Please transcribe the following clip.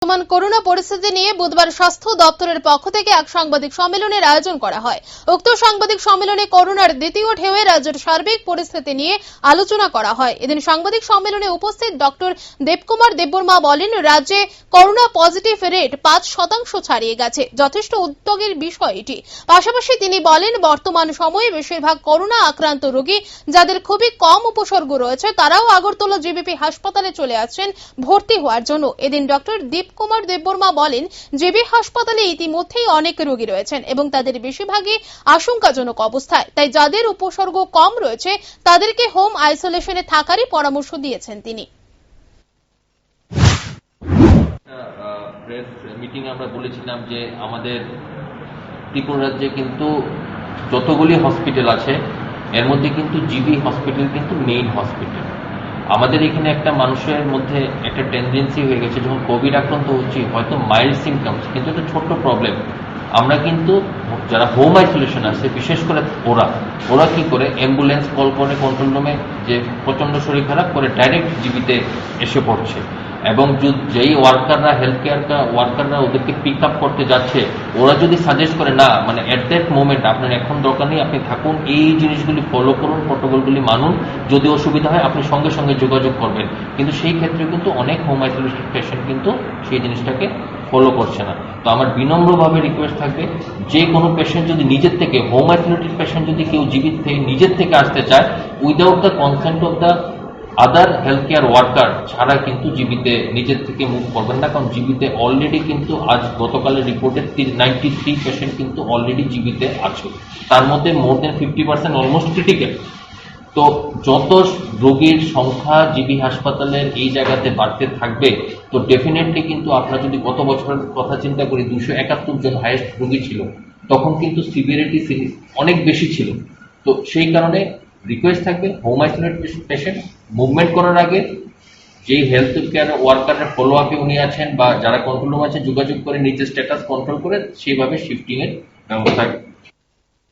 বর্তমান করোনা পরিস্থিতি নিয়ে বুধবার স্বাস্থ্য দপ্তরের পক্ষ থেকে এক সাংবাদিক সম্মেলনের আয়োজন করা হয়। উক্ত সাংবাদিক সম্মেলনে করোনার দ্বিতীয় ঢেউয়ে রাজ্যের সার্বিক পরিস্থিতি নিয়ে আলোচনা করা হয়। এদিন সাংবাদিক সম্মেলনে উপস্থিত ডক্টর দেবকুমার দেববর্মা বলেন, রাজ্যে করোনা পজিটিভ রেট 5% ছাড়িয়ে গেছে, যথেষ্ট উদ্যোগের বিষয় এটি। পাশাপাশি তিনি বলেন, বর্তমান সময়ে বেশিরভাগ করোনা আক্রান্ত রোগী যাদের খুবই কম উপসর্গ রয়েছে তারাও আগরতলা জিবিপি হাসপাতালে চলে আসছেন ভর্তি হওয়ার জন্য। এদিন ডক্টর দেবকুমার দেববর্মা বলেন, জিবি হাসপাতালে ইতিমধ্যেই অনেক রোগী রয়েছেন এবং তাদের বেশিরভাগই আশঙ্কাজনক অবস্থায়, তাই যাদের উপসর্গ কম রয়েছে তাদেরকে হোম আইসোলেশনে থাকারই পরামর্শ দিয়েছেন তিনি। প্রেস মিটিং আমরা বলেছিলাম যে আমাদের ত্রিপুরা রাজ্যে কিন্তু যতগুলি হসপিটাল আছে এর মধ্যে কিন্তু জিবি হসপিটাল কিন্তু মেইন হসপিটাল। আমাদের এখানে একটা মানুষের মধ্যে একটা টেন্ডেন্সি হয়ে গেছে, যখন কোভিড আক্রান্ত হচ্ছে হয়তো মাইল্ড সিমটমস, কিন্তু একটা ছোট্ট প্রবলেম, আমরা কিন্তু যারা হোম আইসোলেশন আছে বিশেষ করে ওরা কি করে অ্যাম্বুলেন্স কল করে কন্ট্রোল রুমে, যে প্রচন্ড শরীর খারাপ করে ডাইরেক্ট জিবিতে এসে পড়ছে। এবং যেই ওয়ার্কাররা হেলথ কেয়ার ওয়ার্কাররা ওদেরকে পিক আপ করতে যাচ্ছে, ওরা যদি সাজেস্ট করে না মানে এট দ্যাট মোমেন্ট আপনার এখন দরকার নেই, আপনি থাকুন, এই জিনিসগুলি ফলো করুন, প্রটোকলগুলি মানুন, যদি অসুবিধা হয় আপনি সঙ্গে সঙ্গে যোগাযোগ করবেন, কিন্তু সেই ক্ষেত্রে কিন্তু অনেক হোম আইসোলেটেড পেশেন্ট কিন্তু সেই জিনিসটাকে ফলো করছে না। তো আমার বিনম্রভাবে রিকোয়েস্ট থাকবে, যে কোনো পেশেন্ট যদি নিজের থেকে হোম আইসোলেটেড পেশেন্ট যদি কেউ জীবিত থেকে নিজের থেকে আসতে চায়, without the consent of the other health care worker ছাড়া কিন্তু জিবিতে নিজের থেকে মুভ করবেন না। কারণ জিবিতে অলরেডি কিন্তু আজ গতকালের রিপোর্টে 93 পেশেন্ট কিন্তু অলরেডি জিবিতে আছে, তার মধ্যে মোর দেন 50% অলমোস্ট ক্রিটিক্যাল। তো যত রোগীর সংখ্যা জিবি হাসপাতালের এই জায়গাতে বাড়তে থাকবে, তো ডেফিনেটলি কিন্তু আপনারা যদি গত বছরের কথা চিন্তা করি 271 জন হাইয়েস্ট রোগী ছিল, তখন কিন্তু সিভিয়ারিটি অনেক বেশি ছিল। তো সেই কারণে রিকোয়েস্ট থাকবে, হোম আইসোলেট পেশেন্ট মুভমেন্ট করার আগে যেই হেলথ কেয়ার ওয়ার্কারের ফলো আপে উনি আছেন বা যারা কন্ট্রোল রুম আছে যোগাযোগ করে নিজের স্ট্যাটাস কন্ট্রোল করে সেইভাবে শিফটিং এর ব্যবস্থা